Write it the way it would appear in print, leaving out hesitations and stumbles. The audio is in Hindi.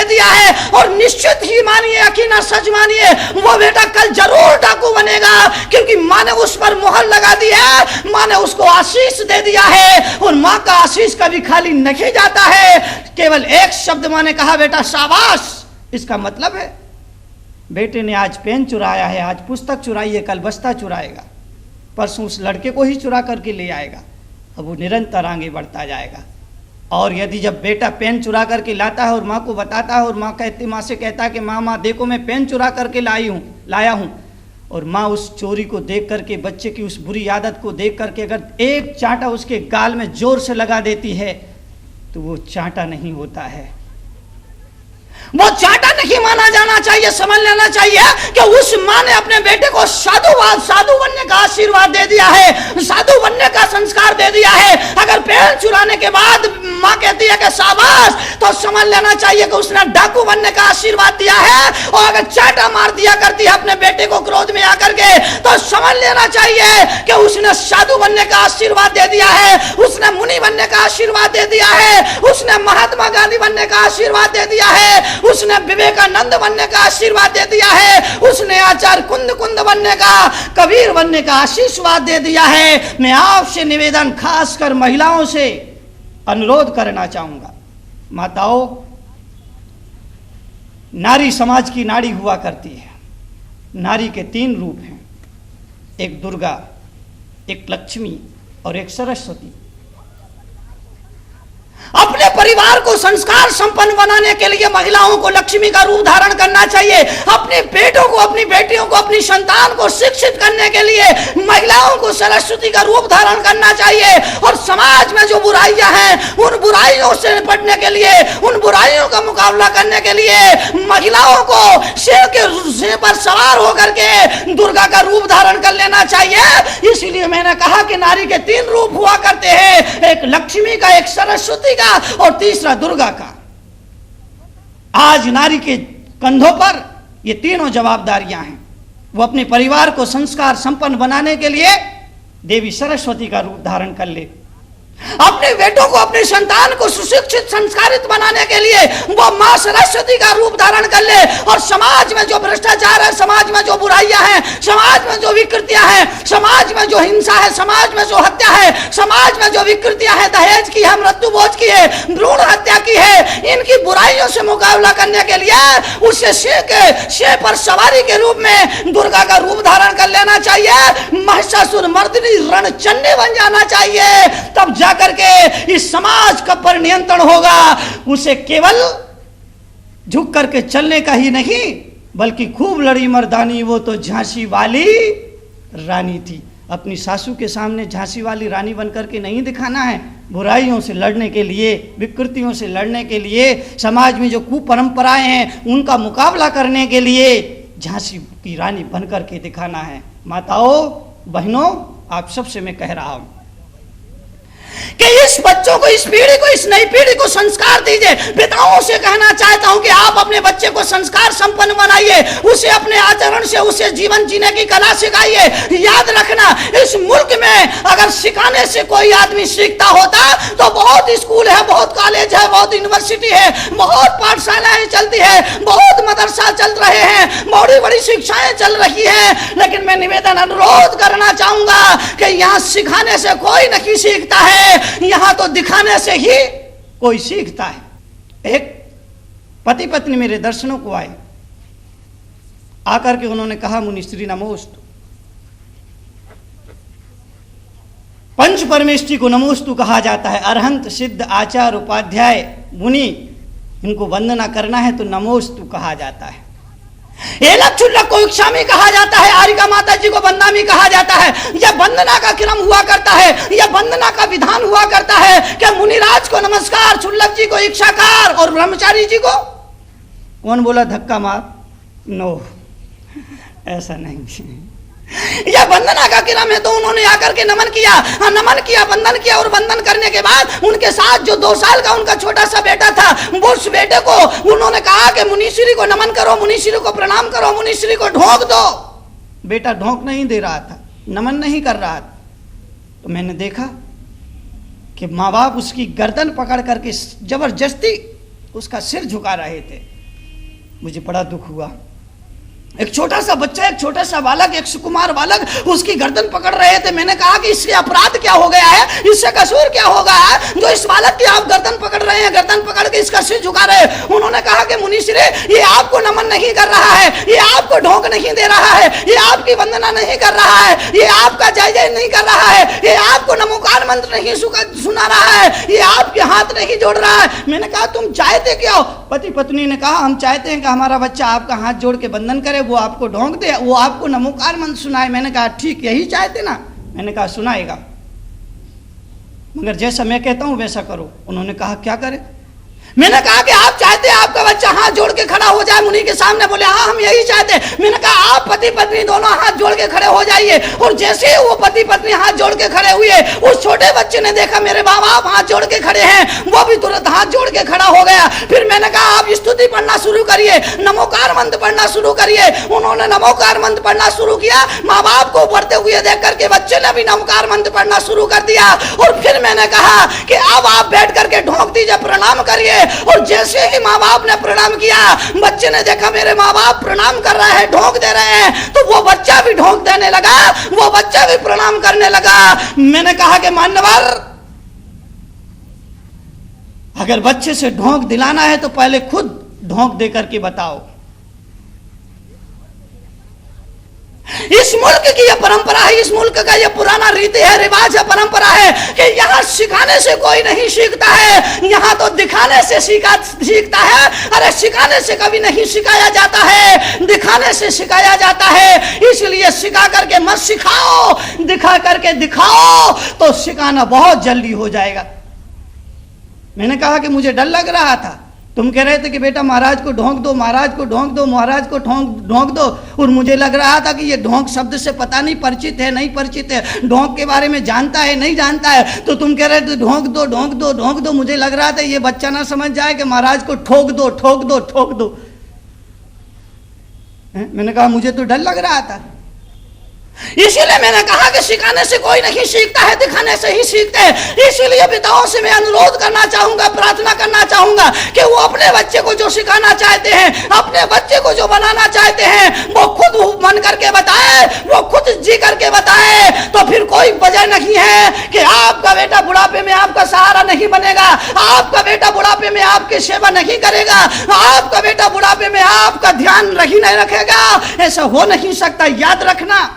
दिया है। और निश्चित ही मानिए, यकीनन सच मानिए, वो बेटा कल जरूर डाकू बनेगा, क्योंकि माँ ने उस पर मुहर लगा दी है, माँ ने उसको आशीष दे दिया है। और माँ का आशीष कभी खाली नहीं जाता है। केवल एक शब्द माँ ने कहा, बेटा शाबाश। इसका मतलब है बेटे ने आज पेन चुराया है, आज पुस्तक चुराई है, कल बस्ता चुराएगा, परसों उस लड़के को ही चुरा करके ले आएगा। अब वो निरंतर आगे बढ़ता जाएगा। और यदि जब बेटा पेन चुरा करके लाता है और माँ को बताता है, और माँ से कहता है कि माँ देखो मैं पेन चुरा करके लाया हूँ, और माँ उस चोरी को देख करके, बच्चे की उस बुरी आदत को देख करके अगर एक चांटा उसके गाल में जोर से लगा देती है, तो वो चांटा नहीं होता है, वो चांटा नहीं माना जाना चाहिए। समझ लेना चाहिए कि उस माँ ने अपने बेटे को साधु बनने का आशीर्वाद दे दिया है, साधु बनने का संस्कार दे दिया है। अगर पेन चुराने के बाद माँ कहती है कि शाबाश, तो समझ लेना चाहिए कि उसने डाकू बनने का आशीर्वाद दिया है। और अगर चांटा मार दिया करती है अपने बेटे को क्रोध में आकर के, तो समझ लेना चाहिए कि उसने साधु बनने का आशीर्वाद दे दिया है, उसने मुनि बनने का आशीर्वाद दे दिया है, उसने महात्मा गांधी बनने का आशीर्वाद दे दिया है, उसने विवेकानंद बनने का आशीर्वाद दे दिया है, उसने आचार्य कुंद बनने का, कबीर बनने का आशीर्वाद दे दिया है। मैं आपसे निवेदन, खासकर महिलाओं से अनुरोध करना चाहूंगा, माताओं, नारी समाज की नाड़ी हुआ करती है। नारी के 3 रूप हैं, एक दुर्गा, एक लक्ष्मी और एक सरस्वती। अपने परिवार को संस्कार संपन्न बनाने के लिए महिलाओं को लक्ष्मी का रूप धारण करना चाहिए। अपने बेटों को, अपनी बेटियों को, अपनी संतान को शिक्षित करने के लिए महिलाओं को सरस्वती का रूप धारण करना चाहिए। और समाज में जो बुराइयां हैं, उन बुराइयों से निपटने के लिए, उन बुराइयों का मुकाबला करने के लिए महिलाओं को शेर पर सवार होकर के दुर्गा का रूप धारण कर लेना चाहिए। इसीलिए मैंने कहा कि नारी के 3 रूप हुआ करते हैं, एक लक्ष्मी का, एक सरस्वती का और तीसरा दुर्गा का। आज नारी के कंधों पर ये तीनों जवाबदारियां हैं। वो अपने परिवार को संस्कार संपन्न बनाने के लिए देवी सरस्वती का रूप धारण कर ले, अपने बेटों को, अपने संतान को सुशिक्षित संस्कारित बनाने के लिए वो मां सरस्वती का रूप धारण कर ले। और समाज में जो भ्रष्टाचार है, समाज में जो बुराइयां हैं, समाज में जो विकृतियां हैं, समाज में जो हिंसा है, समाज में जो हत्या है, समाज में जो विकृतियां हैं, दहेज की है, मृत्युभोज की है, भ्रूण हत्या की है, इनकी बुराइयों से मुकाबला करने के लिए उसे शेर पर सवारी के रूप में दुर्गा का रूप धारण कर लेना चाहिए। महिषासुर मर्दिनी रणचंडी बन जाना चाहिए। तब जाकर के इस समाज का पर नियंत्रण होगा। उसे केवल झुक करके चलने का ही नहीं, बल्कि खूब लड़ी मर्दानी, वो तो झांसी वाली रानी थी। अपनी सासू के सामने झांसी वाली रानी बनकर के नहीं दिखाना है, बुराइयों से लड़ने के लिए, विकृतियों से लड़ने के लिए, समाज में जो कुपरंपराएं हैं उनका मुकाबला करने के लिए झांसी की रानी बनकर के दिखाना है। माताओं, बहनों, आप सबसे मैं कह रहा हूं कि इस बच्चों को, इस पीढ़ी को, इस नई पीढ़ी को संस्कार दीजिए। पिताओं से कहना चाहता हूं कि आप अपने बच्चे को संस्कार संपन्न बनाइए, उसे अपने आचरण से उसे जीवन जीने की कला सिखाइए। याद रखना, इस मुल्क में अगर सिखाने से कोई आदमी सीखता होता तो बहुत स्कूल है, बहुत कॉलेज है, बहुत यूनिवर्सिटी है, बहुत पाठशालाएं चलती है, बहुत मदरसा चल रहे हैं, बड़ी बड़ी शिक्षाएं चल रही है। लेकिन मैं निवेदन, अनुरोध करना चाहूंगा कि यहाँ सिखाने से कोई नहीं सीखता है, यहां तो दिखाने से ही कोई सीखता है। एक पति पत्नी मेरे दर्शनों को आए, आकर के उन्होंने कहा, मुनिश्री नमोस्तु, पंच परमेष्टि को नमोस्तु कहा जाता है। अरहंत, सिद्ध, आचार्य, उपाध्याय, मुनि, इनको वंदना करना है तो नमोस्तु कहा जाता है। एलक चुल्लक को इक्षामी कहा जाता है, आरिका माता जी को वंदामी कहा जाता है। यह वंदना का क्रम हुआ करता है, यह वंदना का विधान हुआ करता है। क्या मुनिराज को नमस्कार, चुल्लक जी को इक्षाकार और ब्रह्मचारी जी को कौन बोला धक्का मार? नो, ऐसा नहीं। यह वंदना का क्रम है। तो उन्होंने आकर के नमन किया, नमन किया, वंदन किया, और वंदन करने के बाद उनके साथ जो 2 साल का उनका छोटा सा बेटा था, वो उस बेटे को उन्होंने कहा कि मुनिश्री को नमन करो, मुनिश्री को प्रणाम करो, मुनिश्री को ढोंक दो। बेटा ढोंक नहीं दे रहा था, नमन नहीं कर रहा था। तो मैंने देखा कि माँ बाप उसकी गर्दन पकड़ करके जबरदस्ती उसका सिर झुका रहे थे। मुझे बड़ा दुख हुआ। एक छोटा सा बच्चा, एक छोटा सा बालक, एक सुकुमार बालक उसकी गर्दन पकड़ रहे थे। मैंने कहा कि इससे अपराध क्या हो गया है, इससे कसूर क्या हो गया है जो इस बालक की आप गर्दन पकड़ रहे हैं, गर्दन पकड़ के इसका सिर झुका रहे हैं। उन्होंने कहा कि मुनीश्री, ये आपको नमन नहीं कर रहा है, ये आपको ढोंक नहीं दे रहा है, ये आपकी वंदना नहीं कर रहा है, ये आपका जय जय नहीं कर रहा है, ये आपको नमोकार मंत्र नहीं सुना रहा है, ये आपके हाथ नहीं जोड़ रहा है। मैंने कहा तुम चाहते क्या हो? पति पत्नी ने कहा हम चाहते हैं कि हमारा बच्चा आपका हाथ जोड़ के वंदन करे, वो आपको ढोंक दे, वो आपको नमोकार मंत्र सुनाए। मैंने कहा ठीक यही चाहते ना? मैंने कहा सुनाएगा, मगर जैसा मैं कहता हूं वैसा करो। उन्होंने कहा क्या करें? मैंने कहा कि आप चाहते हैं आपका बच्चा हाथ जोड़ के खड़ा हो जाए मुनि के सामने? बोले हाँ हम यही चाहते हैं। मैंने कहा आप पति पत्नी दोनों हाथ जोड़ के खड़े हो जाइए। और जैसे ही वो पति पत्नी हाथ जोड़ के खड़े हुए, उस छोटे बच्चे ने देखा मेरे माँ बाप हाथ जोड़ के खड़े हैं, वो भी तुरंत हाथ जोड़ के खड़ा हो गया। फिर मैंने कहा आप स्तुति पढ़ना शुरू करिए, नमोकार मंत्र पढ़ना शुरू करिए। उन्होंने नमोकार मंत्र पढ़ना शुरू किया। माँ बाप को पढ़ते हुए देख करके बच्चे ने भी नमोकार मंत्र पढ़ना शुरू कर दिया। और फिर मैंने कहा कि अब आप बैठ करके ढोंक दीजिए, प्रणाम करिए। और जैसे ही माँ बाप ने प्रणाम किया, बच्चे ने देखा मेरे माँ बाप प्रणाम कर रहे हैं, ढोंक दे रहे हैं, तो वो बच्चा भी ढोंक देने लगा, वो बच्चा भी प्रणाम करने लगा। मैंने कहा कि मान्यवर, अगर बच्चे से ढोंक दिलाना है तो पहले खुद ढोंक दे करके बताओ। इस मुल्क की यह परंपरा है, इस मुल्क का यह पुराना रीति है, रिवाज है, परंपरा है कि यहाँ सिखाने से कोई नहीं सीखता है, यहाँ तो दिखाने से सीखता है। अरे सिखाने से कभी नहीं सिखाया जाता है, दिखाने से सिखाया जाता है। इसलिए सिखा करके मत सिखाओ, दिखा करके दिखाओ तो सिखाना बहुत जल्दी हो जाएगा। मैंने कहा कि मुझे डर लग रहा था। तुम कह रहे थे कि बेटा महाराज को ढोंक दो, महाराज को ढोंक दो, महाराज को ढोंक दो, और मुझे लग रहा था कि ये ढोंक शब्द से पता नहीं परिचित है नहीं परिचित है, ढोंक के बारे में जानता है नहीं जानता है। तो तुम कह रहे थे ढोंक दो ढोंक दो ढोंक दो। मुझे लग रहा था ये बच्चा ना समझ जाए कि महाराज को ठोक दो ठोक दो ठोक दो। मैंने कहा मुझे तो डर लग रहा था। इसीलिए मैंने कहा कि सिखाने से कोई नहीं सीखता है, दिखाने से ही सीखते हैं। इसीलिए पिताओं से मैं अनुरोध करना चाहूंगा, प्रार्थना करना चाहूंगा कि वो अपने बच्चे को जो सिखाना चाहते हैं, अपने बच्चे को जो बनाना चाहते हैं, वो खुद मन करके बताए, वो खुद जी करके बताए। तो फिर कोई वजह नहीं है कि आपका बेटा बुढ़ापे में आपका सहारा नहीं बनेगा, आपका बेटा बुढ़ापे में आपकी सेवा नहीं करेगा, आपका बेटा बुढ़ापे में आपका ध्यान नहीं रखेगा। ऐसा हो नहीं सकता, याद रखना।